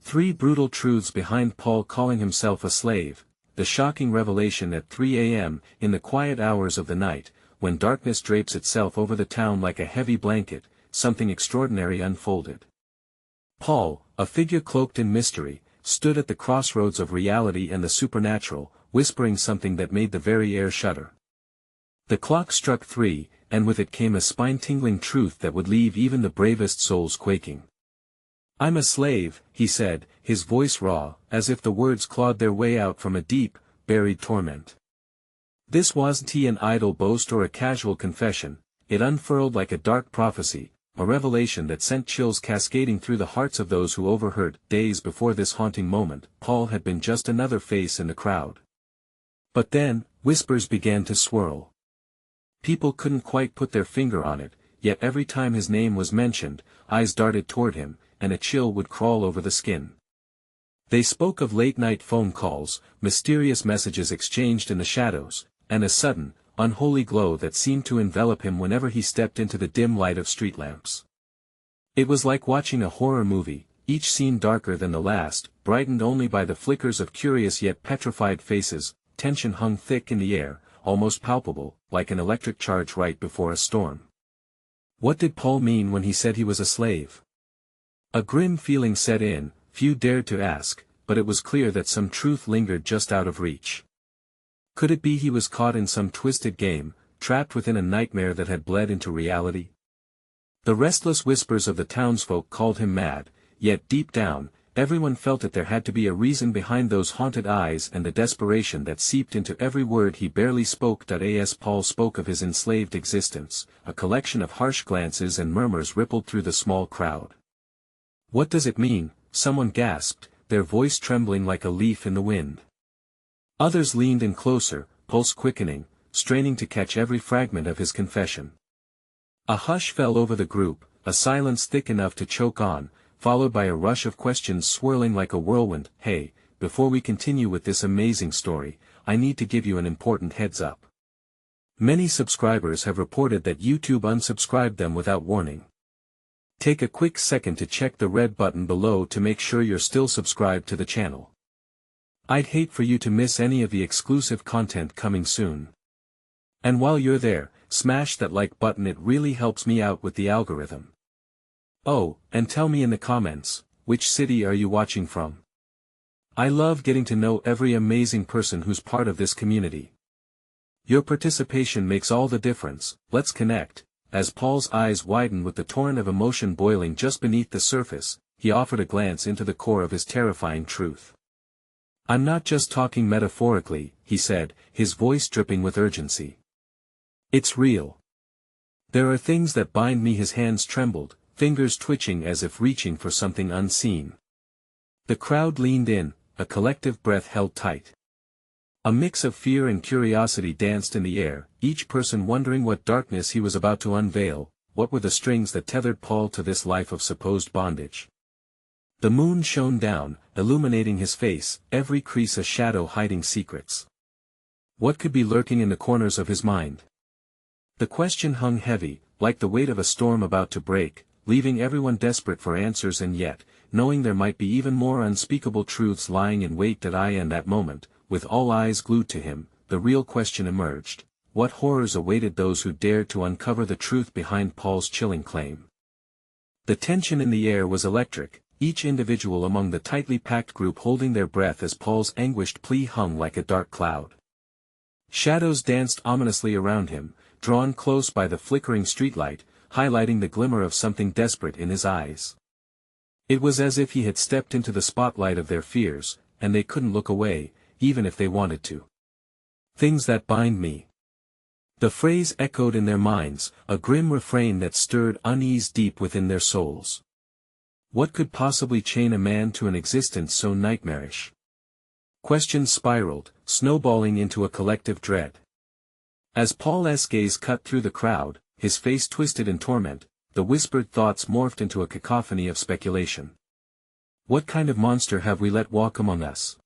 3 brutal truths behind Paul calling himself a slave. The shocking revelation at 3 a.m., in the quiet hours of the night, when darkness drapes itself over the town like a heavy blanket, something extraordinary unfolded. Paul, a figure cloaked in mystery, stood at the crossroads of reality and the supernatural, whispering something that made the very air shudder. The clock struck 3, and with it came a spine-tingling truth that would leave even the bravest souls quaking. "I'm a slave," he said, his voice raw, as if the words clawed their way out from a deep, buried torment. This wasn't an idle boast or a casual confession, it unfurled like a dark prophecy, a revelation that sent chills cascading through the hearts of those who overheard. Days before this haunting moment, Paul had been just another face in the crowd. But then, whispers began to swirl. People couldn't quite put their finger on it, yet every time his name was mentioned, eyes darted toward him, and a chill would crawl over the skin. They spoke of late-night phone calls, mysterious messages exchanged in the shadows, and a sudden, unholy glow that seemed to envelop him whenever he stepped into the dim light of street lamps. It was like watching a horror movie, each scene darker than the last, brightened only by the flickers of curious yet petrified faces. Tension hung thick in the air, almost palpable, like an electric charge right before a storm. What did Paul mean when he said he was a slave? A grim feeling set in, few dared to ask, but it was clear that some truth lingered just out of reach. Could it be he was caught in some twisted game, trapped within a nightmare that had bled into reality? The restless whispers of the townsfolk called him mad, yet deep down, everyone felt that there had to be a reason behind those haunted eyes and the desperation that seeped into every word he barely spoke. As Paul spoke of his enslaved existence, a collection of harsh glances and murmurs rippled through the small crowd. "What does it mean?" someone gasped, their voice trembling like a leaf in the wind. Others leaned in closer, pulse quickening, straining to catch every fragment of his confession. A hush fell over the group, a silence thick enough to choke on, followed by a rush of questions swirling like a whirlwind. "Hey, before we continue with this amazing story, I need to give you an important heads up. Many subscribers have reported that YouTube unsubscribed them without warning. Take a quick second to check the red button below to make sure you're still subscribed to the channel. I'd hate for you to miss any of the exclusive content coming soon. And while you're there, smash that like button, it really helps me out with the algorithm. Oh, and tell me in the comments, which city are you watching from? I love getting to know every amazing person who's part of this community. Your participation makes all the difference. Let's connect." As Paul's eyes widened with the torrent of emotion boiling just beneath the surface, he offered a glance into the core of his terrifying truth. "I'm not just talking metaphorically," he said, his voice dripping with urgency. "It's real. There are things that bind me." His hands trembled, fingers twitching as if reaching for something unseen. The crowd leaned in, a collective breath held tight. A mix of fear and curiosity danced in the air, each person wondering what darkness he was about to unveil. What were the strings that tethered Paul to this life of supposed bondage? The moon shone down, illuminating his face, every crease a shadow hiding secrets. What could be lurking in the corners of his mind? The question hung heavy, like the weight of a storm about to break, leaving everyone desperate for answers and yet, knowing there might be even more unspeakable truths lying in wait. In that moment, with all eyes glued to him, the real question emerged: what horrors awaited those who dared to uncover the truth behind Paul's chilling claim? The tension in the air was electric, each individual among the tightly packed group holding their breath as Paul's anguished plea hung like a dark cloud. Shadows danced ominously around him, drawn close by the flickering streetlight, highlighting the glimmer of something desperate in his eyes. It was as if he had stepped into the spotlight of their fears, and they couldn't look away, even if they wanted to. "Things that bind me." The phrase echoed in their minds, a grim refrain that stirred unease deep within their souls. What could possibly chain a man to an existence so nightmarish? Questions spiraled, snowballing into a collective dread. As Paul's gaze cut through the crowd, his face twisted in torment, the whispered thoughts morphed into a cacophony of speculation. "What kind of monster have we let walk among us?"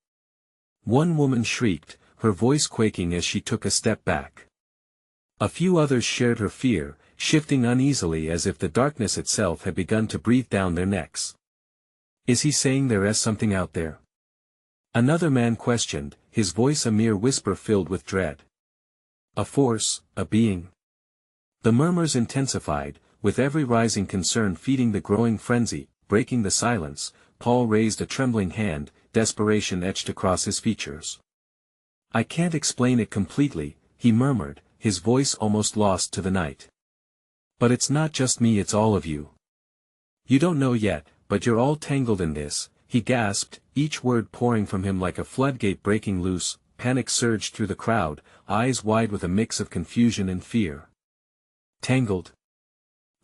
One woman shrieked, her voice quaking as she took a step back. A few others shared her fear, shifting uneasily as if the darkness itself had begun to breathe down their necks. Is he saying there is something out there? Another man questioned, his voice a mere whisper filled with dread. A force, a being. The murmurs intensified, with every rising concern feeding the growing frenzy. Breaking the silence, Paul raised a trembling hand, desperation etched across his features. I can't explain it completely, he murmured, his voice almost lost to the night. But it's not just me, it's all of you. You don't know yet, but you're all tangled in this, he gasped, each word pouring from him like a floodgate breaking loose. Panic surged through the crowd, eyes wide with a mix of confusion and fear. Tangled?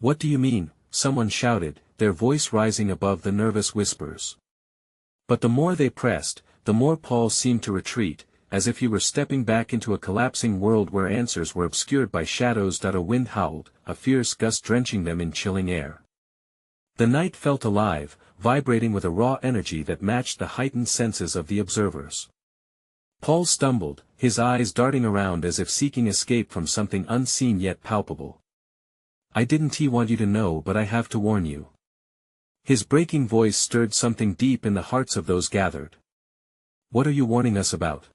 What do you mean? Someone shouted, their voice rising above the nervous whispers. But the more they pressed, the more Paul seemed to retreat, as if he were stepping back into a collapsing world where answers were obscured by shadows. A wind howled, a fierce gust drenching them in chilling air. The night felt alive, vibrating with a raw energy that matched the heightened senses of the observers. Paul stumbled, his eyes darting around as if seeking escape from something unseen yet palpable. I didn't want you to know, but I have to warn you. His breaking voice stirred something deep in the hearts of those gathered. What are you warning us about?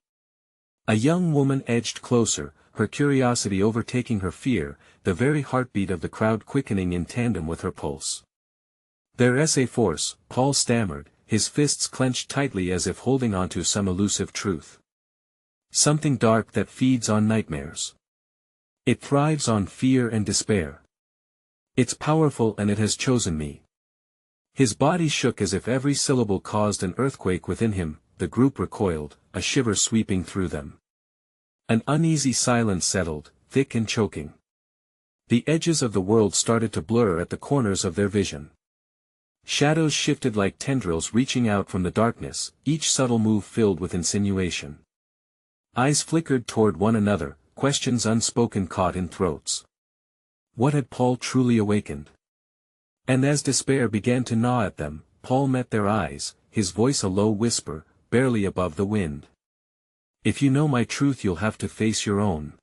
A young woman edged closer, her curiosity overtaking her fear, the very heartbeat of the crowd quickening in tandem with her pulse. There's a force, Paul stammered, his fists clenched tightly as if holding onto some elusive truth. Something dark that feeds on nightmares. It thrives on fear and despair. It's powerful and it has chosen me. His body shook as if every syllable caused an earthquake within him. The group recoiled, a shiver sweeping through them. An uneasy silence settled, thick and choking. The edges of the world started to blur at the corners of their vision. Shadows shifted like tendrils reaching out from the darkness, each subtle move filled with insinuation. Eyes flickered toward one another, questions unspoken caught in throats. What had Paul truly awakened? And as despair began to gnaw at them, Paul met their eyes, his voice a low whisper, barely above the wind. If you know my truth you'll have to face your own.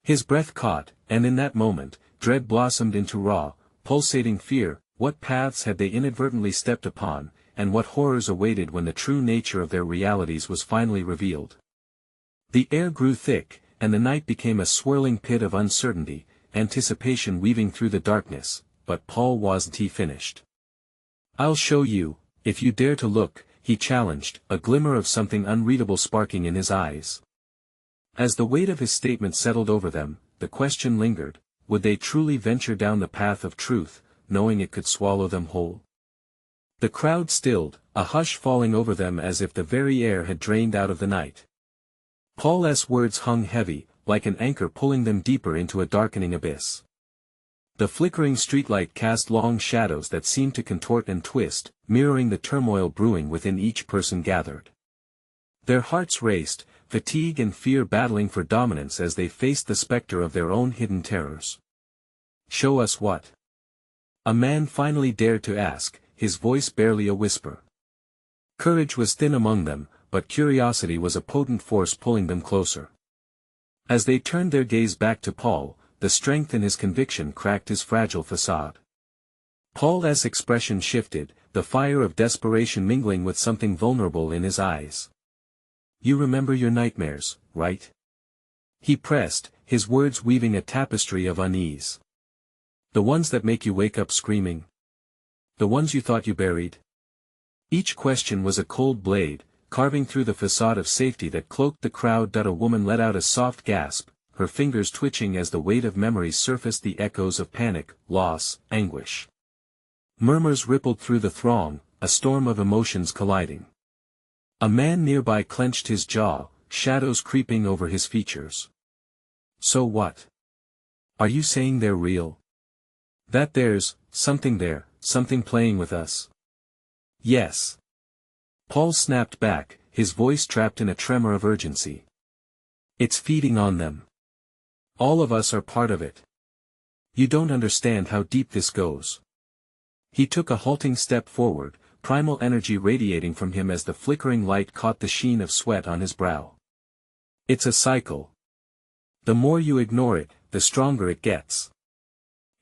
His breath caught, and in that moment, dread blossomed into raw, pulsating fear. What paths had they inadvertently stepped upon, and what horrors awaited when the true nature of their realities was finally revealed? The air grew thick, and the night became a swirling pit of uncertainty, anticipation weaving through the darkness, but Paul wasn't finished. I'll show you, if you dare to look, he challenged, a glimmer of something unreadable sparking in his eyes. As the weight of his statement settled over them, the question lingered, would they truly venture down the path of truth, knowing it could swallow them whole? The crowd stilled, a hush falling over them as if the very air had drained out of the night. Paul's words hung heavy, like an anchor pulling them deeper into a darkening abyss. The flickering streetlight cast long shadows that seemed to contort and twist, mirroring the turmoil brewing within each person gathered. Their hearts raced, fatigue and fear battling for dominance as they faced the specter of their own hidden terrors. Show us what? A man finally dared to ask, his voice barely a whisper. Courage was thin among them, but curiosity was a potent force pulling them closer. As they turned their gaze back to Paul, the strength in his conviction cracked his fragile facade. Paul's expression shifted, the fire of desperation mingling with something vulnerable in his eyes. You remember your nightmares, right? He pressed, his words weaving a tapestry of unease. The ones that make you wake up screaming? The ones you thought you buried? Each question was a cold blade, carving through the facade of safety that cloaked the crowd. A woman let out a soft gasp, her fingers twitching as the weight of memories surfaced, the echoes of panic, loss, anguish. Murmurs rippled through the throng, a storm of emotions colliding. A man nearby clenched his jaw, shadows creeping over his features. So what? Are you saying they're real? That there's something there, something playing with us? Yes. Paul snapped back, his voice trapped in a tremor of urgency. It's feeding on them. All of us are part of it. You don't understand how deep this goes. He took a halting step forward, primal energy radiating from him as the flickering light caught the sheen of sweat on his brow. It's a cycle. The more you ignore it, the stronger it gets.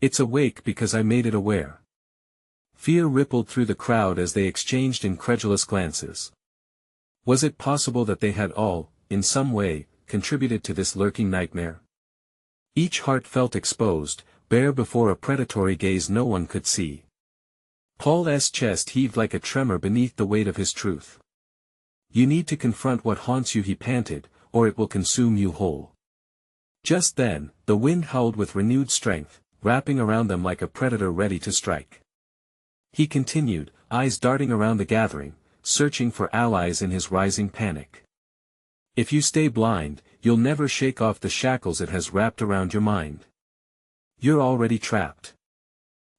It's awake because I made it aware. Fear rippled through the crowd as they exchanged incredulous glances. Was it possible that they had all, in some way, contributed to this lurking nightmare? Each heart felt exposed, bare before a predatory gaze no one could see. Paul's chest heaved like a tremor beneath the weight of his truth. You need to confront what haunts you, he panted, or it will consume you whole. Just then, the wind howled with renewed strength, wrapping around them like a predator ready to strike. He continued, eyes darting around the gathering, searching for allies in his rising panic. If you stay blind, you'll never shake off the shackles it has wrapped around your mind. You're already trapped.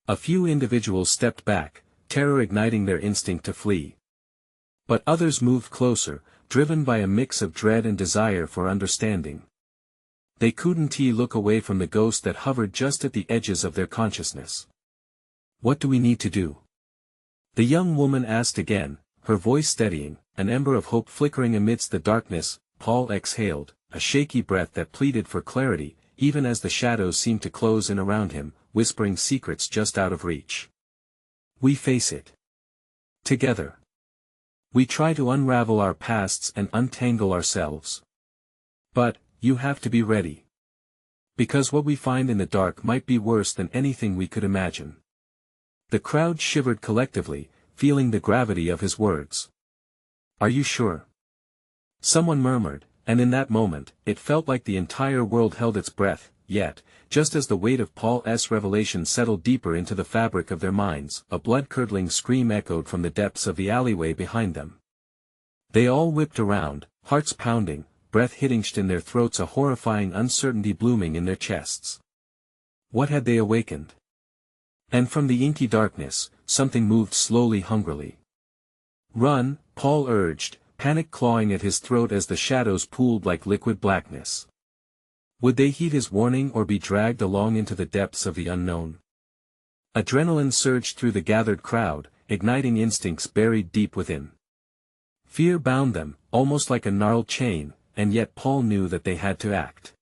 A few individuals stepped back, terror igniting their instinct to flee. But others moved closer, driven by a mix of dread and desire for understanding. They couldn't look away from the ghost that hovered just at the edges of their consciousness. What do we need to do? The young woman asked again, her voice steadying, an ember of hope flickering amidst the darkness. Paul exhaled, a shaky breath that pleaded for clarity, even as the shadows seemed to close in around him, whispering secrets just out of reach. We face it. Together. We try to unravel our pasts and untangle ourselves. But, you have to be ready. Because what we find in the dark might be worse than anything we could imagine. The crowd shivered collectively, feeling the gravity of his words. Are you sure? Someone murmured, and in that moment, it felt like the entire world held its breath, yet, just as the weight of Paul's revelation settled deeper into the fabric of their minds, a blood-curdling scream echoed from the depths of the alleyway behind them. They all whipped around, hearts pounding, breath hitting in their throats, a horrifying uncertainty blooming in their chests. What had they awakened? And from the inky darkness, something moved slowly, hungrily. Run, Paul urged, panic clawing at his throat as the shadows pooled like liquid blackness. Would they heed his warning or be dragged along into the depths of the unknown? Adrenaline surged through the gathered crowd, igniting instincts buried deep within. Fear bound them, almost like a gnarled chain, and yet Paul knew that they had to act.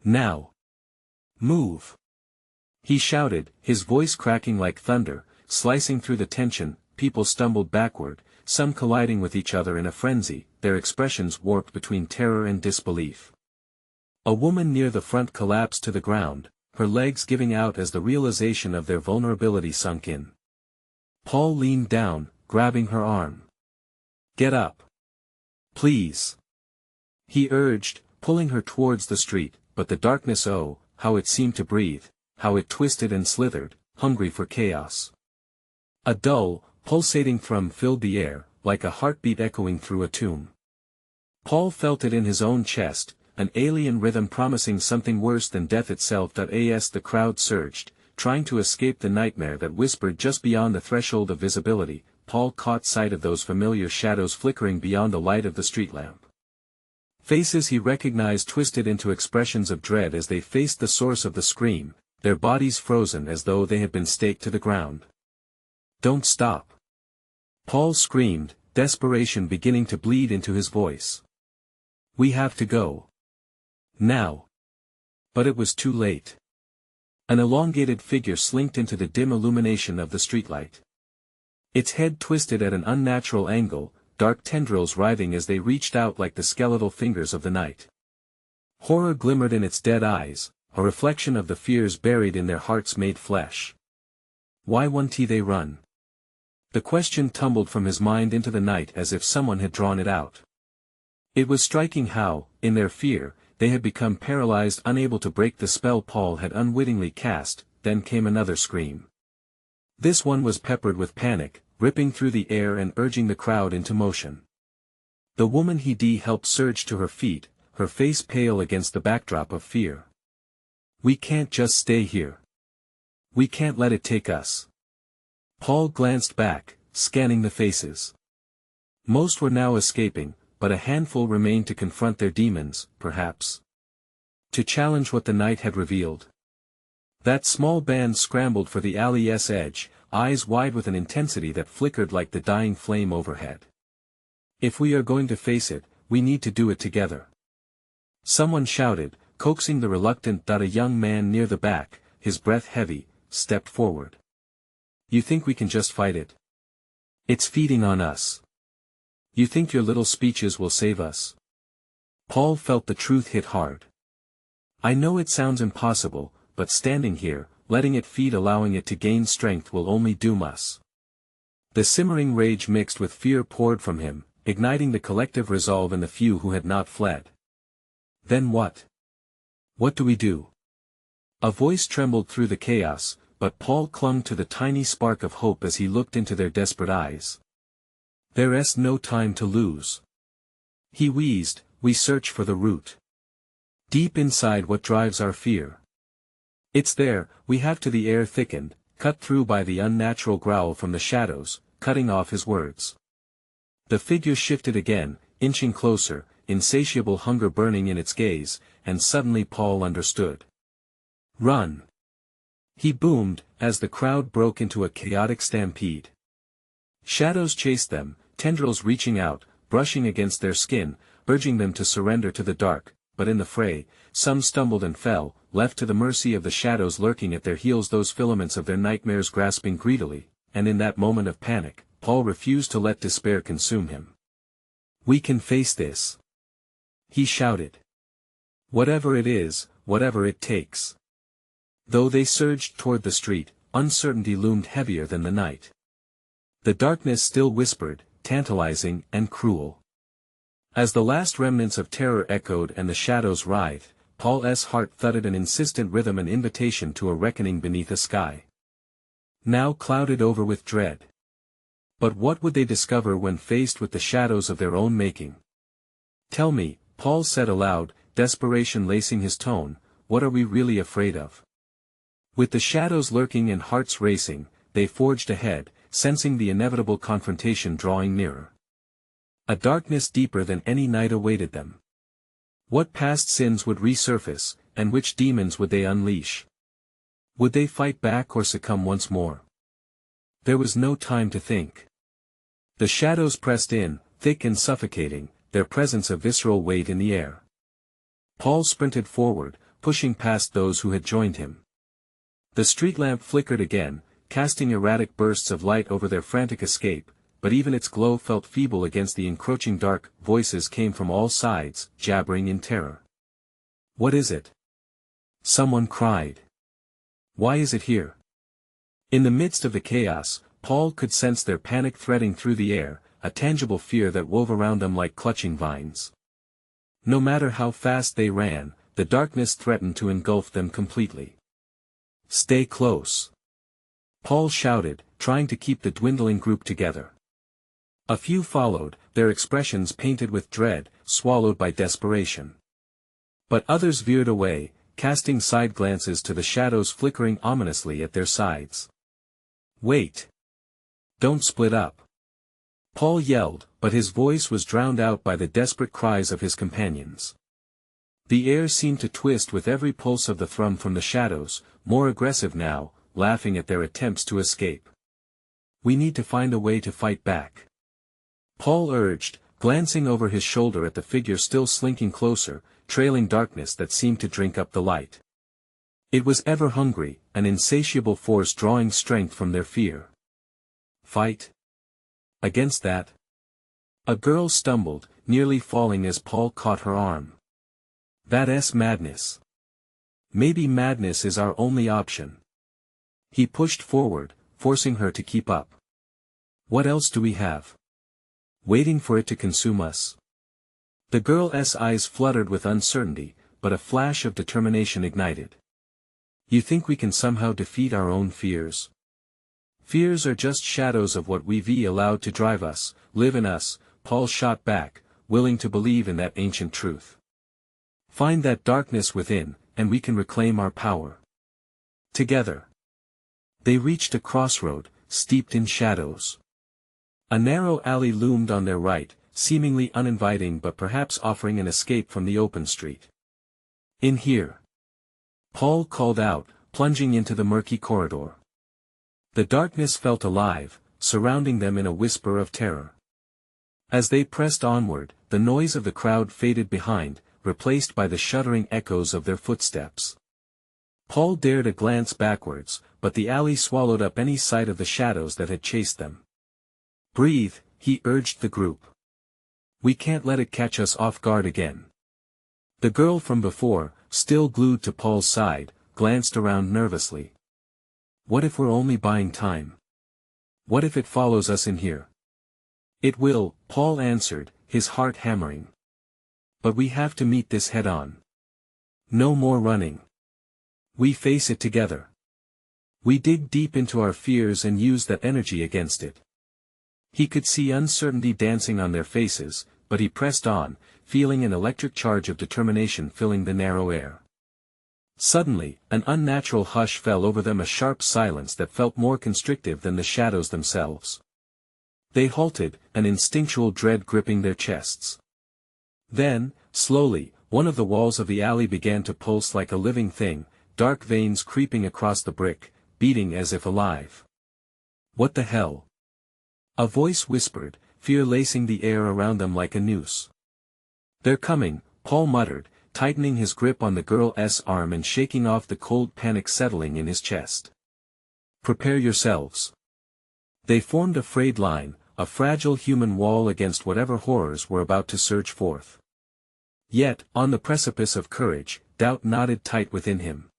Now. Move! He shouted, his voice cracking like thunder, slicing through the tension. People stumbled backward, some colliding with each other in a frenzy, their expressions warped between terror and disbelief. A woman near the front collapsed to the ground, her legs giving out as the realization of their vulnerability sunk in. Paul leaned down, grabbing her arm. Get up. Please. He urged, pulling her towards the street, but the darkness, oh, how it seemed to breathe, how it twisted and slithered, hungry for chaos. A dull, pulsating thrum filled the air, like a heartbeat echoing through a tomb. Paul felt it in his own chest, an alien rhythm promising something worse than death itself. As the crowd surged, trying to escape the nightmare that whispered just beyond the threshold of visibility, Paul caught sight of those familiar shadows flickering beyond the light of the street lamp. Faces he recognized twisted into expressions of dread as they faced the source of the scream, their bodies frozen as though they had been staked to the ground. Don't stop! Paul screamed, desperation beginning to bleed into his voice. We have to go. Now. But it was too late. An elongated figure slinked into the dim illumination of the streetlight. Its head twisted at an unnatural angle, dark tendrils writhing as they reached out like the skeletal fingers of the night. Horror glimmered in its dead eyes, a reflection of the fears buried in their hearts made flesh. Why won't they run? The question tumbled from his mind into the night as if someone had drawn it out. It was striking how, in their fear, they had become paralyzed, unable to break the spell Paul had unwittingly cast. Then came another scream. This one was peppered with panic, ripping through the air and urging the crowd into motion. The woman he helped surge to her feet, her face pale against the backdrop of fear. We can't just stay here. We can't let it take us. Paul glanced back, scanning the faces. Most were now escaping, but a handful remained to confront their demons, perhaps. To challenge what the night had revealed. That small band scrambled for the alley's edge, eyes wide with an intensity that flickered like the dying flame overhead. If we are going to face it, we need to do it together. Someone shouted, coaxing the reluctant. A young man near the back, his breath heavy, stepped forward. You think we can just fight it? It's feeding on us. You think your little speeches will save us? Paul felt the truth hit hard. I know it sounds impossible, but standing here, letting it feed, allowing it to gain strength, will only doom us. The simmering rage mixed with fear poured from him, igniting the collective resolve in the few who had not fled. Then what? What do we do? A voice trembled through the chaos, but Paul clung to the tiny spark of hope as he looked into their desperate eyes. There's no time to lose. He wheezed, we search for the root. Deep inside what drives our fear. It's there, we have to. The air thickened, cut through by the unnatural growl from the shadows, cutting off his words. The figure shifted again, inching closer, insatiable hunger burning in its gaze, and suddenly Paul understood. Run! He boomed, as the crowd broke into a chaotic stampede. Shadows chased them, tendrils reaching out, brushing against their skin, urging them to surrender to the dark, but in the fray, some stumbled and fell, left to the mercy of the shadows lurking at their heels, those filaments of their nightmares grasping greedily, and in that moment of panic, Paul refused to let despair consume him. We can face this. He shouted. Whatever it is, whatever it takes. Though they surged toward the street, uncertainty loomed heavier than the night. The darkness still whispered, tantalizing and cruel. As the last remnants of terror echoed and the shadows writhed, Paul's heart thudded an insistent rhythm, an invitation to a reckoning beneath a sky now clouded over with dread. But what would they discover when faced with the shadows of their own making? Tell me, Paul said aloud, desperation lacing his tone, what are we really afraid of? With the shadows lurking and hearts racing, they forged ahead, sensing the inevitable confrontation drawing nearer. A darkness deeper than any night awaited them. What past sins would resurface, and which demons would they unleash? Would they fight back or succumb once more? There was no time to think. The shadows pressed in, thick and suffocating, their presence a visceral weight in the air. Paul sprinted forward, pushing past those who had joined him. The street lamp flickered again, casting erratic bursts of light over their frantic escape, but even its glow felt feeble against the encroaching dark. Voices came from all sides, jabbering in terror. What is it? Someone cried. Why is it here? In the midst of the chaos, Paul could sense their panic threading through the air, a tangible fear that wove around them like clutching vines. No matter how fast they ran, the darkness threatened to engulf them completely. Stay close. Paul shouted, trying to keep the dwindling group together. A few followed, their expressions painted with dread, swallowed by desperation. But others veered away, casting side glances to the shadows flickering ominously at their sides. Wait! Don't split up! Paul yelled, but his voice was drowned out by the desperate cries of his companions. The air seemed to twist with every pulse of the thrum from the shadows, more aggressive now, laughing at their attempts to escape. We need to find a way to fight back. Paul urged, glancing over his shoulder at the figure still slinking closer, trailing darkness that seemed to drink up the light. It was ever hungry, an insatiable force drawing strength from their fear. Fight? Against that? A girl stumbled, nearly falling as Paul caught her arm. That's madness. Maybe madness is our only option. He pushed forward, forcing her to keep up. What else do we have? Waiting for it to consume us? The girl's eyes fluttered with uncertainty, but a flash of determination ignited. You think we can somehow defeat our own fears? Fears are just shadows of what we've allowed to drive us, live in us, Paul shot back, willing to believe in that ancient truth. Find that darkness within, and we can reclaim our power. Together. They reached a crossroad, steeped in shadows. A narrow alley loomed on their right, seemingly uninviting but perhaps offering an escape from the open street. In here. Paul called out, plunging into the murky corridor. The darkness felt alive, surrounding them in a whisper of terror. As they pressed onward, the noise of the crowd faded behind, replaced by the shuddering echoes of their footsteps. Paul dared a glance backwards, but the alley swallowed up any sight of the shadows that had chased them. "Breathe," he urged the group. "We can't let it catch us off guard again." The girl from before, still glued to Paul's side, glanced around nervously. "What if we're only buying time? What if it follows us in here?" "It will," Paul answered, his heart hammering. "But we have to meet this head-on. No more running. We face it together. We dig deep into our fears and use that energy against it." He could see uncertainty dancing on their faces, but he pressed on, feeling an electric charge of determination filling the narrow air. Suddenly, an unnatural hush fell over them, a sharp silence that felt more constrictive than the shadows themselves. They halted, an instinctual dread gripping their chests. Then, slowly, one of the walls of the alley began to pulse like a living thing, dark veins creeping across the brick, beating as if alive. "What the hell?" a voice whispered, fear lacing the air around them like a noose. "They're coming," Paul muttered, tightening his grip on the girl's arm and shaking off the cold panic settling in his chest. "Prepare yourselves." They formed a frayed line, a fragile human wall against whatever horrors were about to surge forth. Yet, on the precipice of courage, doubt knotted tight within him.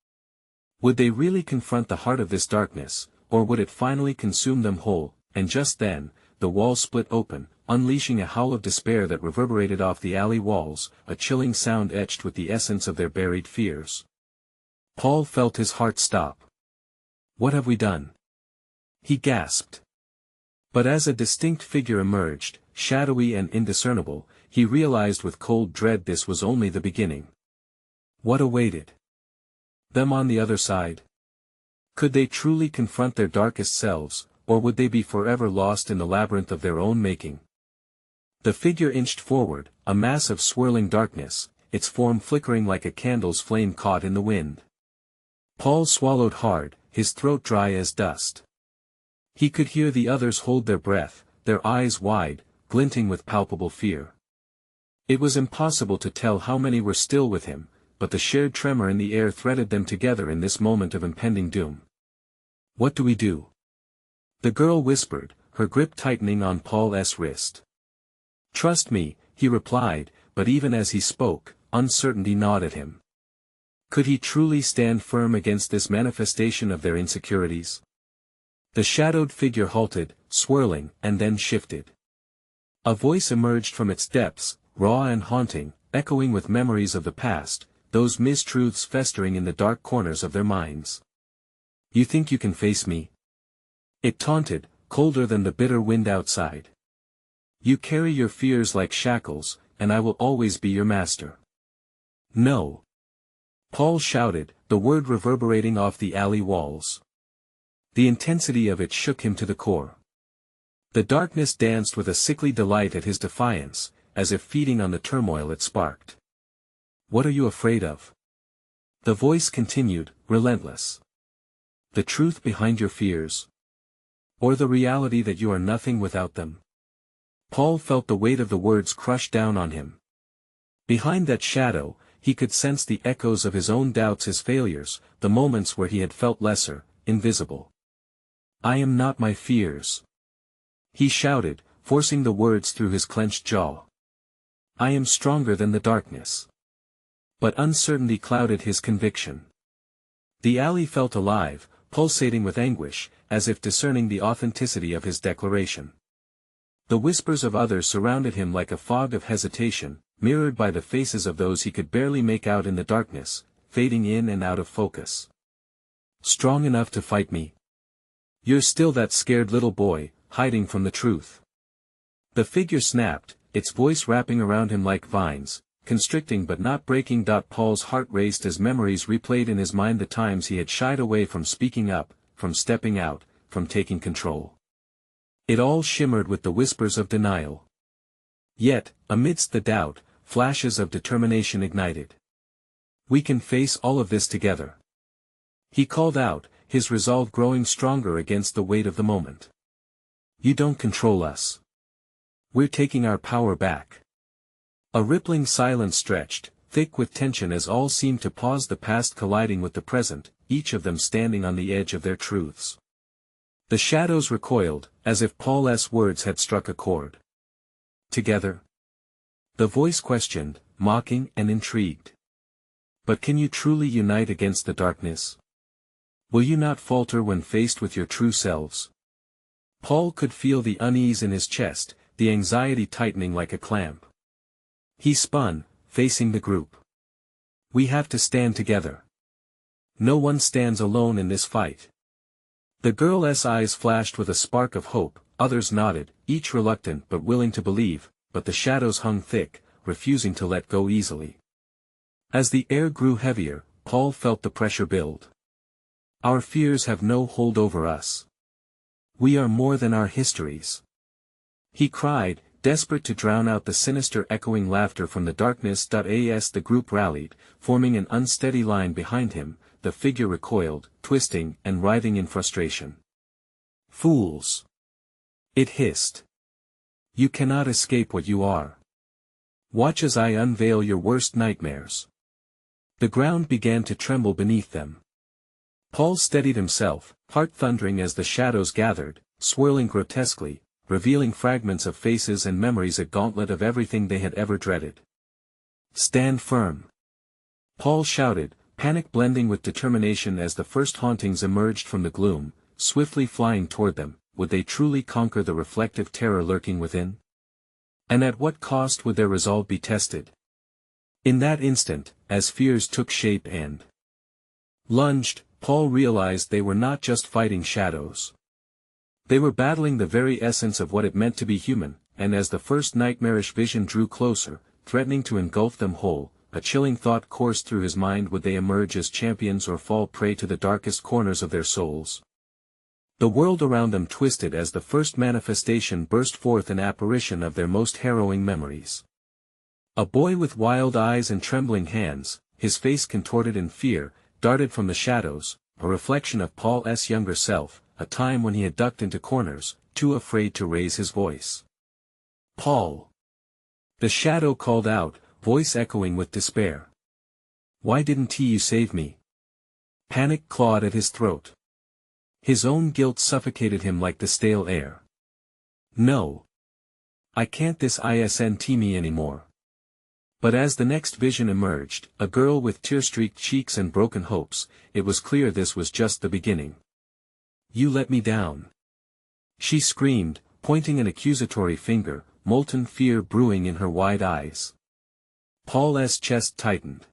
Would they really confront the heart of this darkness, or would it finally consume them whole? And just then, the wall split open, unleashing a howl of despair that reverberated off the alley walls, a chilling sound etched with the essence of their buried fears. Paul felt his heart stop. "What have we done?" he gasped. But as a distinct figure emerged, shadowy and indiscernible, he realized with cold dread this was only the beginning. What awaited them on the other side? Could they truly confront their darkest selves, or would they be forever lost in the labyrinth of their own making? The figure inched forward, a mass of swirling darkness, its form flickering like a candle's flame caught in the wind. Paul swallowed hard, his throat dry as dust. He could hear the others hold their breath, their eyes wide, glinting with palpable fear. It was impossible to tell how many were still with him, but the shared tremor in the air threaded them together in this moment of impending doom. "What do we do?" the girl whispered, her grip tightening on Paul's wrist. "Trust me," he replied, but even as he spoke, uncertainty gnawed at him. Could he truly stand firm against this manifestation of their insecurities? The shadowed figure halted, swirling, and then shifted. A voice emerged from its depths, raw and haunting, echoing with memories of the past, those mistruths festering in the dark corners of their minds. "You think you can face me?" it taunted, colder than the bitter wind outside. "You carry your fears like shackles, and I will always be your master." "No!" Paul shouted, the word reverberating off the alley walls. The intensity of it shook him to the core. The darkness danced with a sickly delight at his defiance, as if feeding on the turmoil it sparked. "What are you afraid of?" the voice continued, relentless. "The truth behind your fears? Or the reality that you are nothing without them?" Paul felt the weight of the words crush down on him. Behind that shadow, he could sense the echoes of his own doubts, his failures, the moments where he had felt lesser, invisible. "I am not my fears," he shouted, forcing the words through his clenched jaw. "I am stronger than the darkness." But uncertainty clouded his conviction. The alley felt alive, pulsating with anguish, as if discerning the authenticity of his declaration. The whispers of others surrounded him like a fog of hesitation, mirrored by the faces of those he could barely make out in the darkness, fading in and out of focus. "Strong enough to fight me? You're still that scared little boy, hiding from the truth." The figure snapped, its voice wrapping around him like vines, constricting but not breaking. Paul's heart raced as memories replayed in his mind the times he had shied away from speaking up, from stepping out, from taking control. It all shimmered with the whispers of denial. Yet, amidst the doubt, flashes of determination ignited. "We can face all of this together," he called out, his resolve growing stronger against the weight of the moment. "You don't control us. We're taking our power back." A rippling silence stretched, thick with tension as all seemed to pause, the past colliding with the present, each of them standing on the edge of their truths. The shadows recoiled, as if Paul's words had struck a chord. Together? The voice questioned, mocking and intrigued. But can you truly unite against the darkness? Will you not falter when faced with your true selves? Paul could feel the unease in his chest, the anxiety tightening like a clamp. He spun, facing the group. We have to stand together. No one stands alone in this fight. The girl's eyes flashed with a spark of hope, others nodded, each reluctant but willing to believe, but the shadows hung thick, refusing to let go easily. As the air grew heavier, Paul felt the pressure build. Our fears have no hold over us. We are more than our histories. He cried, desperate to drown out the sinister echoing laughter from the darkness. As the group rallied, forming an unsteady line behind him, the figure recoiled, twisting and writhing in frustration. Fools! It hissed. You cannot escape what you are. Watch as I unveil your worst nightmares. The ground began to tremble beneath them. Paul steadied himself, heart thundering as the shadows gathered, swirling grotesquely, revealing fragments of faces and memories, a gauntlet of everything they had ever dreaded. Stand firm! Paul shouted, panic blending with determination as the first hauntings emerged from the gloom, swiftly flying toward them. Would they truly conquer the reflective terror lurking within? And at what cost would their resolve be tested? In that instant, as fears took shape and lunged, Paul realized they were not just fighting shadows. They were battling the very essence of what it meant to be human, and as the first nightmarish vision drew closer, threatening to engulf them whole, a chilling thought coursed through his mind: would they emerge as champions or fall prey to the darkest corners of their souls? The world around them twisted as the first manifestation burst forth, an apparition of their most harrowing memories. A boy with wild eyes and trembling hands, his face contorted in fear, darted from the shadows, a reflection of Paul's younger self, a time when he had ducked into corners, too afraid to raise his voice. Paul! The shadow called out, voice echoing with despair. Why didn't you save me? Panic clawed at his throat. His own guilt suffocated him like the stale air. No. I can't this isn't me anymore. But as the next vision emerged, a girl with tear-streaked cheeks and broken hopes, it was clear this was just the beginning. You let me down. She screamed, pointing an accusatory finger, molten fear brewing in her wide eyes. Paul's chest tightened.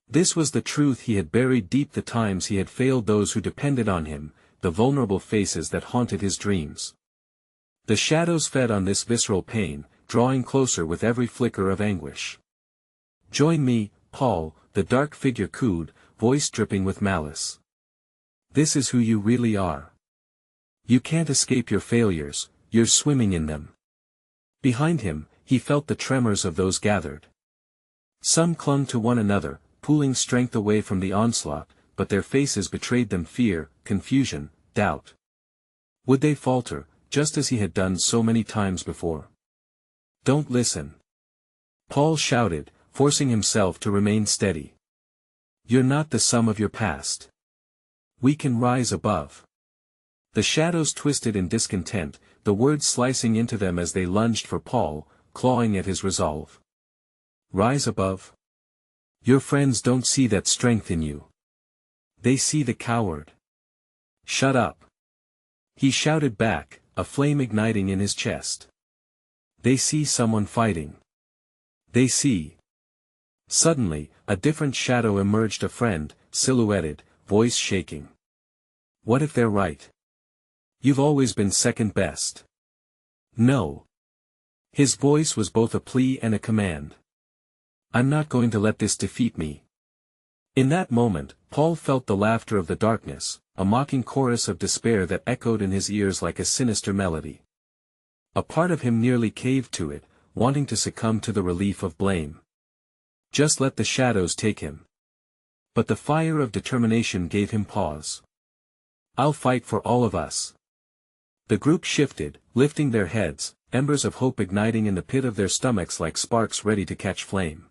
This was the truth he had buried deep: the times he had failed those who depended on him, the vulnerable faces that haunted his dreams. The shadows fed on this visceral pain, drawing closer with every flicker of anguish. Join me, Paul, the dark figure cooed, voice dripping with malice. This is who you really are. You can't escape your failures, you're swimming in them. Behind him, he felt the tremors of those gathered. Some clung to one another, pulling strength away from the onslaught, but their faces betrayed them: fear, confusion, doubt. Would they falter, just as he had done so many times before? Don't listen. Paul shouted, forcing himself to remain steady. You're not the sum of your past. We can rise above. The shadows twisted in discontent, the words slicing into them as they lunged for Paul, clawing at his resolve. Rise above? Your friends don't see that strength in you. They see the coward. Shut up. He shouted back, a flame igniting in his chest. They see someone fighting. They see. Suddenly, a different shadow emerged, a friend, silhouetted, voice shaking. What if they're right? You've always been second best. No. His voice was both a plea and a command. I'm not going to let this defeat me. In that moment, Paul felt the laughter of the darkness, a mocking chorus of despair that echoed in his ears like a sinister melody. A part of him nearly caved to it, wanting to succumb to the relief of blame. Just let the shadows take him. But the fire of determination gave him pause. I'll fight for all of us. The group shifted, lifting their heads, embers of hope igniting in the pit of their stomachs like sparks ready to catch flame.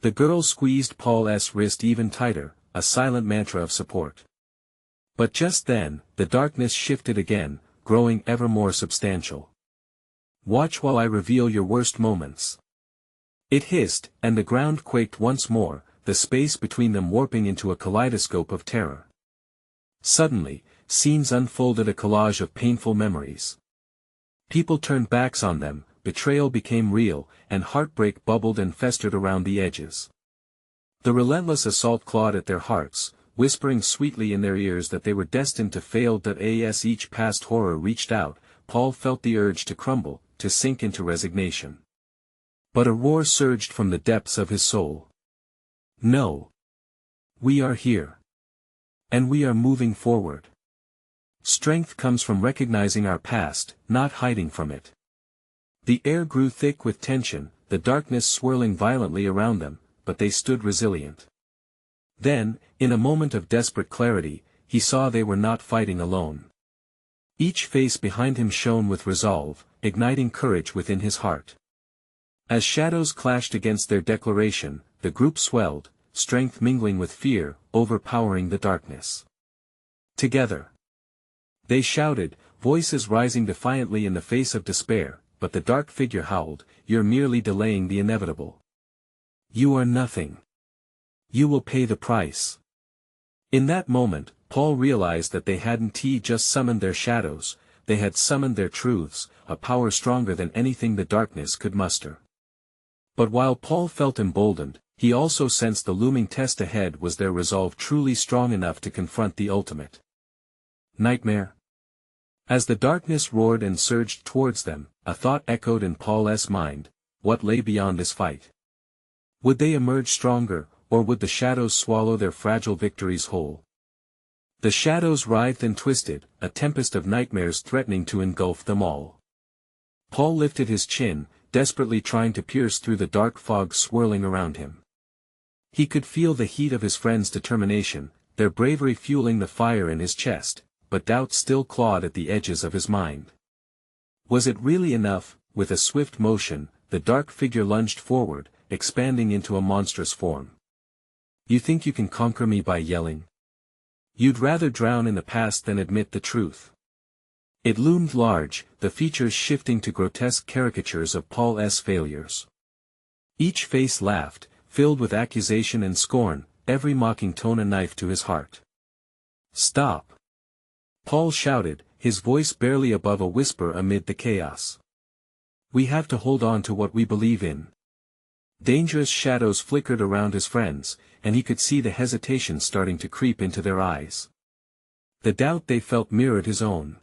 The girl squeezed Paul's wrist even tighter, a silent mantra of support. But just then, the darkness shifted again, growing ever more substantial. "Watch while I reveal your worst moments." It hissed, and the ground quaked once more, the space between them warping into a kaleidoscope of terror. Suddenly, scenes unfolded, a collage of painful memories. People turned backs on them, betrayal became real, and heartbreak bubbled and festered around the edges. The relentless assault clawed at their hearts, whispering sweetly in their ears that they were destined to fail. As each past horror reached out, Paul felt the urge to crumble, to sink into resignation. But a roar surged from the depths of his soul. "No. We are here. And we are moving forward. Strength comes from recognizing our past, not hiding from it." The air grew thick with tension, the darkness swirling violently around them, but they stood resilient. Then, in a moment of desperate clarity, he saw they were not fighting alone. Each face behind him shone with resolve, igniting courage within his heart. As shadows clashed against their declaration, the group swelled, strength mingling with fear, overpowering the darkness. Together, they shouted, voices rising defiantly in the face of despair, but the dark figure howled, "You're merely delaying the inevitable. You are nothing. You will pay the price." In that moment, Paul realized that they hadn't just summoned their shadows, they had summoned their truths, a power stronger than anything the darkness could muster. But while Paul felt emboldened, he also sensed the looming test ahead. Was their resolve truly strong enough to confront the ultimate nightmare? As the darkness roared and surged towards them, a thought echoed in Paul's mind: what lay beyond this fight? Would they emerge stronger, or would the shadows swallow their fragile victories whole? The shadows writhed and twisted, a tempest of nightmares threatening to engulf them all. Paul lifted his chin, desperately trying to pierce through the dark fog swirling around him. He could feel the heat of his friends' determination, their bravery fueling the fire in his chest, but doubt still clawed at the edges of his mind. Was it really enough? With a swift motion, the dark figure lunged forward, expanding into a monstrous form. "You think you can conquer me by yelling? You'd rather drown in the past than admit the truth." It loomed large, the features shifting to grotesque caricatures of Paul's failures. Each face laughed, filled with accusation and scorn, every mocking tone a knife to his heart. "Stop!" Paul shouted, his voice barely above a whisper amid the chaos. "We have to hold on to what we believe in." Dangerous shadows flickered around his friends, and he could see the hesitation starting to creep into their eyes. The doubt they felt mirrored his own.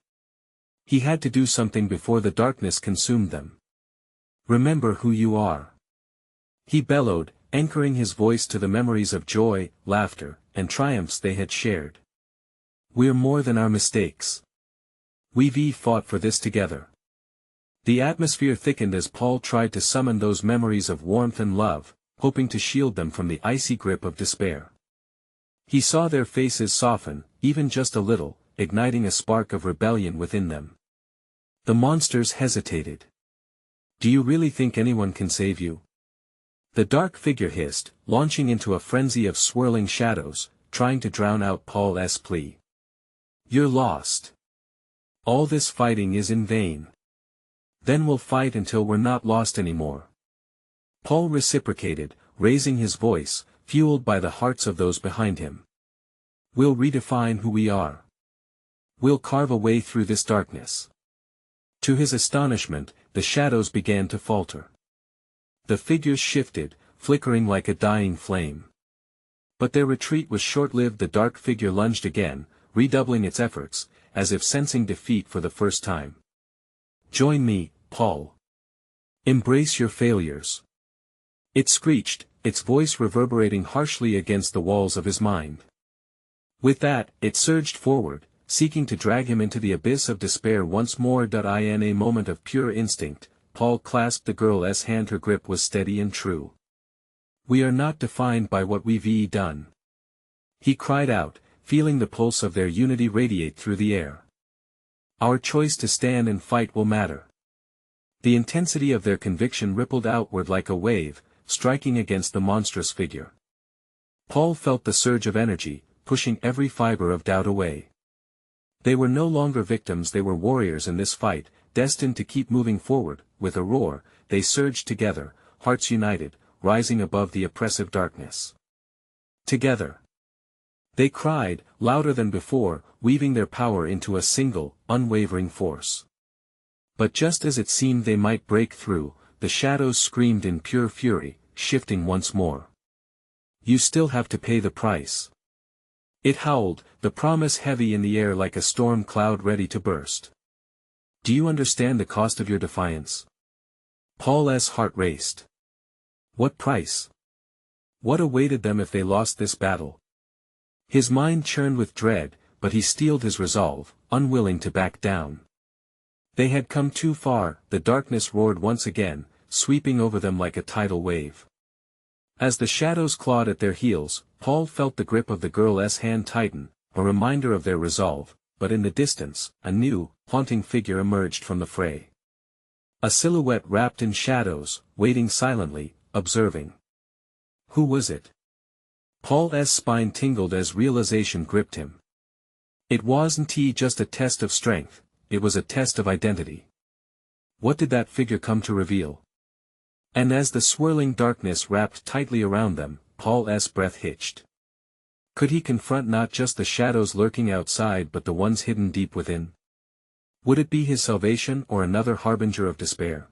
He had to do something before the darkness consumed them. "Remember who you are," he bellowed, anchoring his voice to the memories of joy, laughter, and triumphs they had shared. "We're more than our mistakes. We've fought for this together." The atmosphere thickened as Paul tried to summon those memories of warmth and love, hoping to shield them from the icy grip of despair. He saw their faces soften, even just a little, igniting a spark of rebellion within them. The monsters hesitated. "Do you really think anyone can save you?" The dark figure hissed, launching into a frenzy of swirling shadows, trying to drown out Paul's plea. "You're lost. All this fighting is in vain. Then we'll fight until we're not lost anymore." Paul reciprocated, raising his voice, fueled by the hearts of those behind him. "We'll redefine who we are. We'll carve a way through this darkness." To his astonishment, the shadows began to falter. The figures shifted, flickering like a dying flame. But their retreat was short-lived. The dark figure lunged again, redoubling its efforts, as if sensing defeat for the first time. "Join me, Paul. Embrace your failures." It screeched, its voice reverberating harshly against the walls of his mind. With that, it surged forward, seeking to drag him into the abyss of despair once more. In a moment of pure instinct, Paul clasped the girl's hand. Her grip was steady and true. "We are not defined by what we've done," he cried out, feeling the pulse of their unity radiate through the air. "Our choice to stand and fight will matter." The intensity of their conviction rippled outward like a wave, striking against the monstrous figure. Paul felt the surge of energy, pushing every fiber of doubt away. They were no longer victims, they were warriors in this fight, destined to keep moving forward. With a roar, they surged together, hearts united, rising above the oppressive darkness. Together. They cried, louder than before, weaving their power into a single, unwavering force. But just as it seemed they might break through, the shadows screamed in pure fury, shifting once more. You still have to pay the price. It howled, the promise heavy in the air like a storm cloud ready to burst. Do you understand the cost of your defiance? Paul's heart raced. What price? What awaited them if they lost this battle? His mind churned with dread, but he steeled his resolve, unwilling to back down. They had come too far. The darkness roared once again, sweeping over them like a tidal wave. As the shadows clawed at their heels, Paul felt the grip of the girl's hand tighten, a reminder of their resolve, but in the distance, a new, haunting figure emerged from the fray. A silhouette wrapped in shadows, waiting silently, observing. Who was it? Paul's spine tingled as realization gripped him. It wasn't just a test of strength, it was a test of identity. What did that figure come to reveal? And as the swirling darkness wrapped tightly around them, Paul's breath hitched. Could he confront not just the shadows lurking outside but the ones hidden deep within? Would it be his salvation or another harbinger of despair?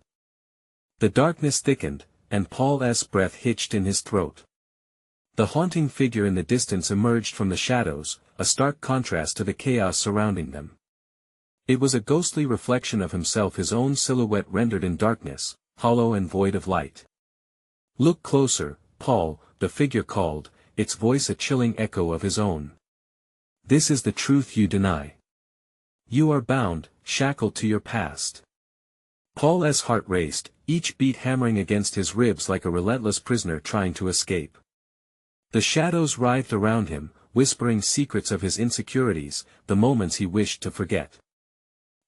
The darkness thickened, and Paul's breath hitched in his throat. The haunting figure in the distance emerged from the shadows, a stark contrast to the chaos surrounding them. It was a ghostly reflection of himself, his own silhouette rendered in darkness, hollow and void of light. Look closer, Paul, the figure called, its voice a chilling echo of his own. This is the truth you deny. You are bound, shackled to your past. Paul's heart raced, each beat hammering against his ribs like a relentless prisoner trying to escape. The shadows writhed around him, whispering secrets of his insecurities, the moments he wished to forget.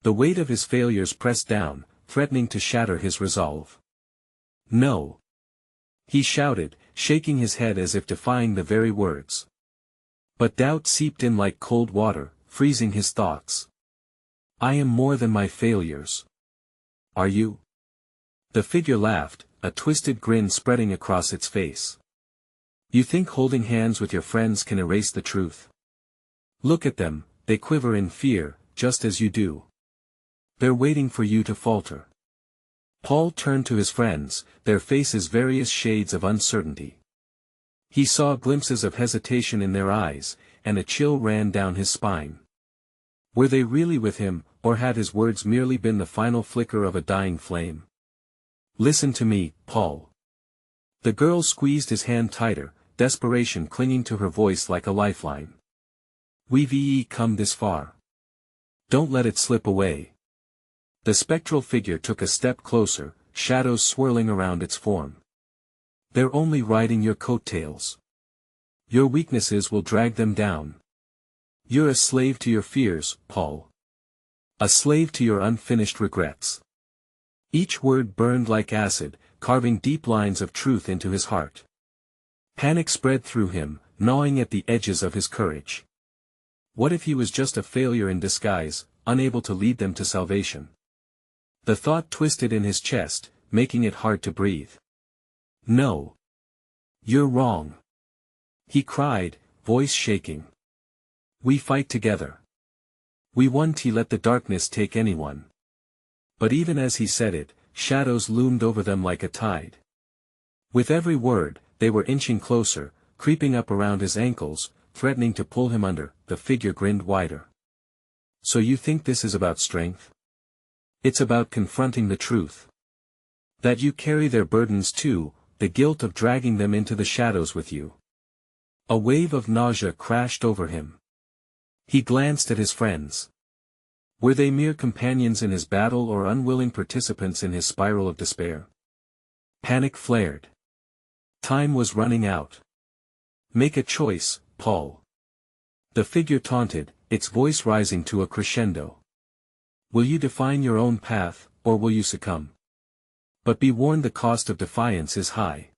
The weight of his failures pressed down, threatening to shatter his resolve. No. He shouted, shaking his head as if defying the very words. But doubt seeped in like cold water, freezing his thoughts. I am more than my failures. Are you? The figure laughed, a twisted grin spreading across its face. You think holding hands with your friends can erase the truth? Look at them, they quiver in fear, just as you do. They're waiting for you to falter. Paul turned to his friends, their faces various shades of uncertainty. He saw glimpses of hesitation in their eyes, and a chill ran down his spine. Were they really with him, or had his words merely been the final flicker of a dying flame? Listen to me, Paul. The girl squeezed his hand tighter, desperation clinging to her voice like a lifeline. We've come this far. Don't let it slip away. The spectral figure took a step closer, shadows swirling around its form. They're only riding your coattails. Your weaknesses will drag them down. You're a slave to your fears, Paul. A slave to your unfinished regrets. Each word burned like acid, carving deep lines of truth into his heart. Panic spread through him, gnawing at the edges of his courage. What if he was just a failure in disguise, unable to lead them to salvation? The thought twisted in his chest, making it hard to breathe. No. You're wrong. He cried, voice shaking. We fight together. We won't let the darkness take anyone. But even as he said it, shadows loomed over them like a tide. With every word, they were inching closer, creeping up around his ankles, threatening to pull him under. The figure grinned wider. So you think this is about strength? It's about confronting the truth. That you carry their burdens too, the guilt of dragging them into the shadows with you. A wave of nausea crashed over him. He glanced at his friends. Were they mere companions in his battle or unwilling participants in his spiral of despair? Panic flared. Time was running out. Make a choice, Paul. The figure taunted, its voice rising to a crescendo. Will you define your own path, or will you succumb? But be warned, the cost of defiance is high.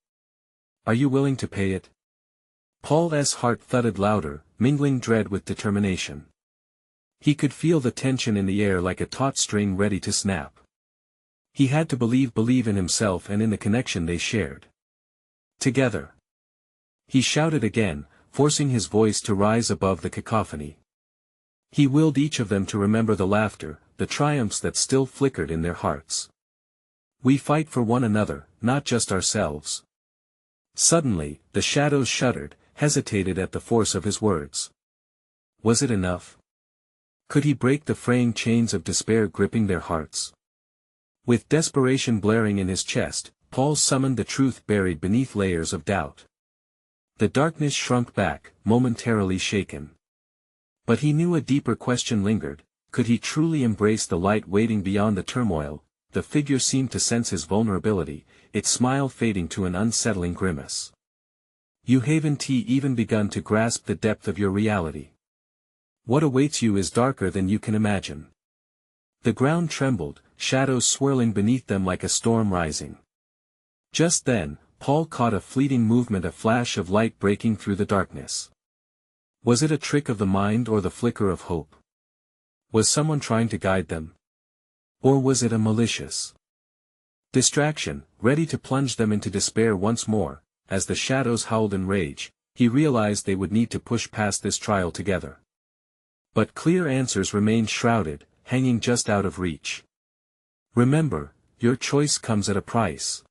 Are you willing to pay it? Paul's heart thudded louder, mingling dread with determination. He could feel the tension in the air like a taut string ready to snap. He had to believe in himself and in the connection they shared. Together. He shouted again, forcing his voice to rise above the cacophony. He willed each of them to remember the laughter, the triumphs that still flickered in their hearts. We fight for one another, not just ourselves. Suddenly, the shadows shuddered, hesitated at the force of his words. Was it enough? Could he break the fraying chains of despair gripping their hearts? With desperation blaring in his chest, Paul summoned the truth buried beneath layers of doubt. The darkness shrunk back, momentarily shaken. But he knew a deeper question lingered: could he truly embrace the light waiting beyond the turmoil? The figure seemed to sense his vulnerability, its smile fading to an unsettling grimace. You haven't even begun to grasp the depth of your reality. What awaits you is darker than you can imagine. The ground trembled, shadows swirling beneath them like a storm rising. Just then, Paul caught a fleeting movement, a flash of light breaking through the darkness. Was it a trick of the mind or the flicker of hope? Was someone trying to guide them? Or was it a malicious distraction, ready to plunge them into despair once more? As the shadows howled in rage, he realized they would need to push past this trial together. But clear answers remained shrouded, hanging just out of reach. Remember, your choice comes at a price.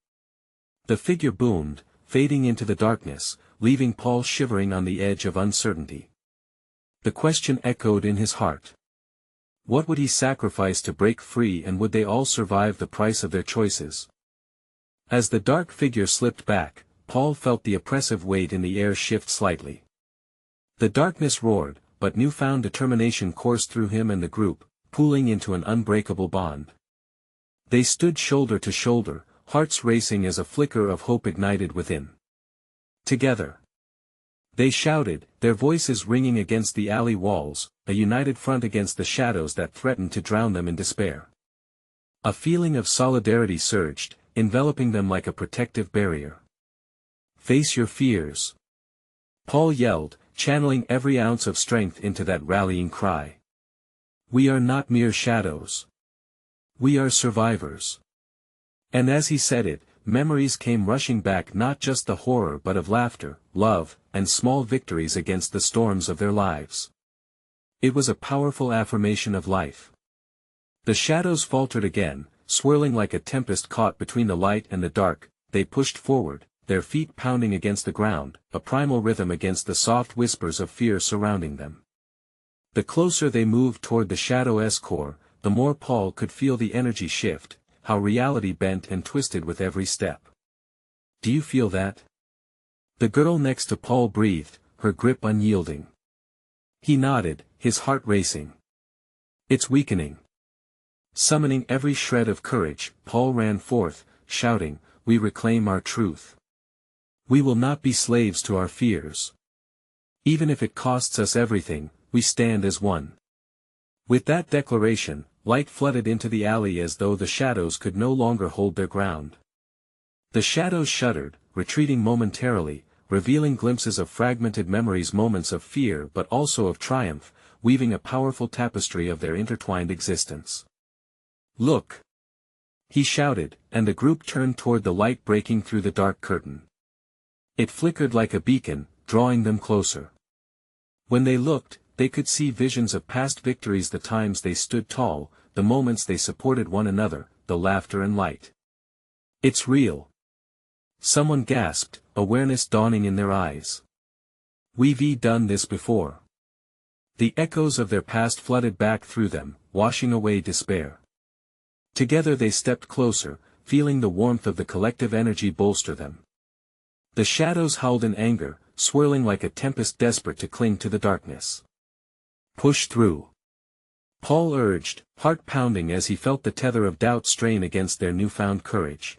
The figure boomed, fading into the darkness, leaving Paul shivering on the edge of uncertainty. The question echoed in his heart. What would he sacrifice to break free, and would they all survive the price of their choices? As the dark figure slipped back, Paul felt the oppressive weight in the air shift slightly. The darkness roared, but newfound determination coursed through him and the group, pooling into an unbreakable bond. They stood shoulder to shoulder, hearts racing as a flicker of hope ignited within. Together. They shouted, their voices ringing against the alley walls, a united front against the shadows that threatened to drown them in despair. A feeling of solidarity surged, enveloping them like a protective barrier. Face your fears. Paul yelled, channeling every ounce of strength into that rallying cry. We are not mere shadows. We are survivors. And as he said it, memories came rushing back, not just the horror but of laughter, love, and small victories against the storms of their lives. It was a powerful affirmation of life. The shadows faltered again, swirling like a tempest caught between the light and the dark. They pushed forward, their feet pounding against the ground, a primal rhythm against the soft whispers of fear surrounding them. The closer they moved toward the shadow's core, the more Paul could feel the energy shift, how reality bent and twisted with every step. Do you feel that? The girl next to Paul breathed, her grip unyielding. He nodded, his heart racing. It's weakening. Summoning every shred of courage, Paul ran forth, shouting, we reclaim our truth. We will not be slaves to our fears. Even if it costs us everything, we stand as one. With that declaration, light flooded into the alley as though the shadows could no longer hold their ground. The shadows shuddered, retreating momentarily, revealing glimpses of fragmented memories, moments of fear but also of triumph, weaving a powerful tapestry of their intertwined existence. Look! He shouted, and the group turned toward the light breaking through the dark curtain. It flickered like a beacon, drawing them closer. When they looked, they could see visions of past victories, the times they stood tall, the moments they supported one another, the laughter and light. It's real. Someone gasped, awareness dawning in their eyes. We've done this before. The echoes of their past flooded back through them, washing away despair. Together they stepped closer, feeling the warmth of the collective energy bolster them. The shadows howled in anger, swirling like a tempest desperate to cling to the darkness. Push through. Paul urged, heart pounding as he felt the tether of doubt strain against their newfound courage.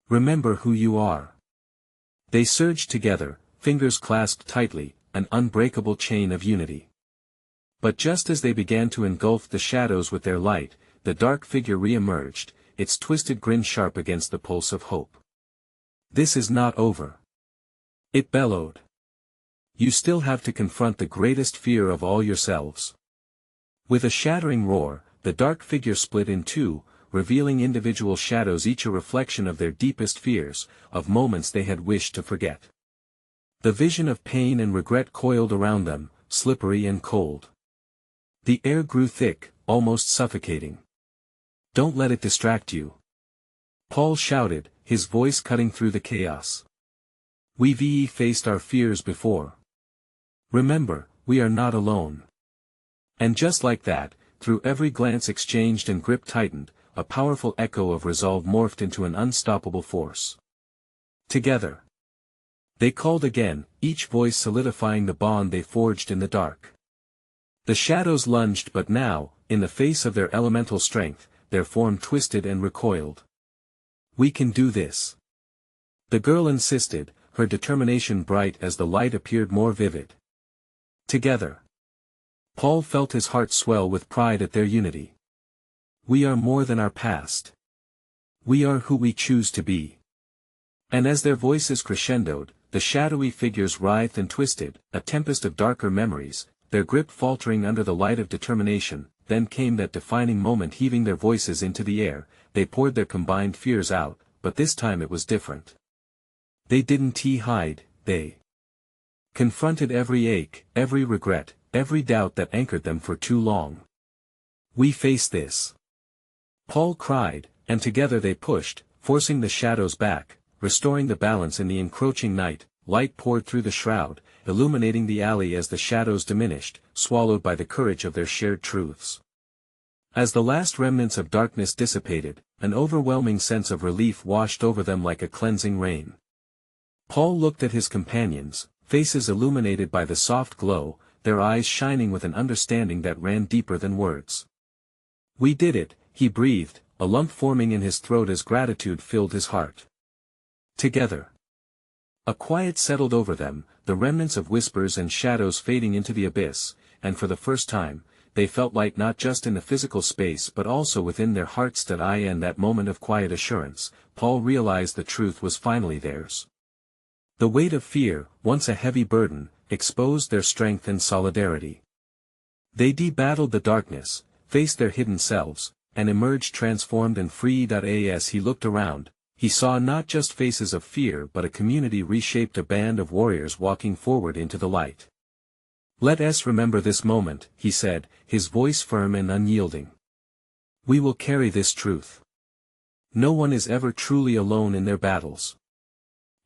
Remember who you are. They surged together, fingers clasped tightly, an unbreakable chain of unity. But just as they began to engulf the shadows with their light, the dark figure re-emerged, its twisted grin sharp against the pulse of hope. This is not over. It bellowed. You still have to confront the greatest fear of all yourselves. With a shattering roar, the dark figure split in two, revealing individual shadows, each a reflection of their deepest fears, of moments they had wished to forget. The vision of pain and regret coiled around them, slippery and cold. The air grew thick, almost suffocating. Don't let it distract you. Paul shouted, his voice cutting through the chaos. We've faced our fears before. Remember, we are not alone. And just like that, through every glance exchanged and grip tightened, a powerful echo of resolve morphed into an unstoppable force. Together. They called again, each voice solidifying the bond they forged in the dark. The shadows lunged, but now, in the face of their elemental strength, their form twisted and recoiled. We can do this. The girl insisted, her determination bright as the light appeared more vivid. Together. Paul felt his heart swell with pride at their unity. We are more than our past. We are who we choose to be. And as their voices crescendoed, the shadowy figures writhed and twisted, a tempest of darker memories, their grip faltering under the light of determination. Then came that defining moment. Heaving their voices into the air, they poured their combined fears out, but this time it was different. They didn't hide, they confronted every ache, every regret, every doubt that anchored them for too long. We face this. Paul cried, and together they pushed, forcing the shadows back, restoring the balance in the encroaching night. Light poured through the shroud, illuminating the alley as the shadows diminished, swallowed by the courage of their shared truths. As the last remnants of darkness dissipated, an overwhelming sense of relief washed over them like a cleansing rain. Paul looked at his companions, faces illuminated by the soft glow, their eyes shining with an understanding that ran deeper than words. We did it, he breathed, a lump forming in his throat as gratitude filled his heart. Together. A quiet settled over them, the remnants of whispers and shadows fading into the abyss, and for the first time, they felt light not just in the physical space but also within their hearts. That in that moment of quiet assurance, Paul realized the truth was finally theirs. The weight of fear, once a heavy burden, exposed their strength and solidarity. They de-battled the darkness, faced their hidden selves, and emerged transformed and free. As he looked around, he saw not just faces of fear but a community reshaped, a band of warriors walking forward into the light. Let us remember this moment, he said, his voice firm and unyielding. We will carry this truth. No one is ever truly alone in their battles.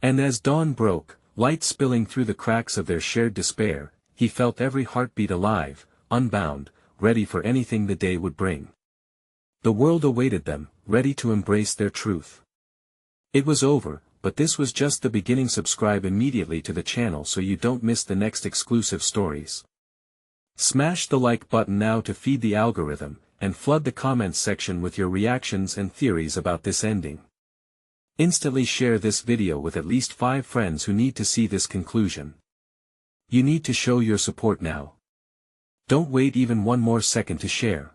And as dawn broke, light spilling through the cracks of their shared despair, he felt every heartbeat alive, unbound, ready for anything the day would bring. The world awaited them, ready to embrace their truth. It was over, but this was just the beginning. Subscribe immediately to the channel so you don't miss the next exclusive stories. Smash the like button now to feed the algorithm, and flood the comments section with your reactions and theories about this ending. Instantly share this video with at least 5 friends who need to see this conclusion. You need to show your support now. Don't wait even one more second to share.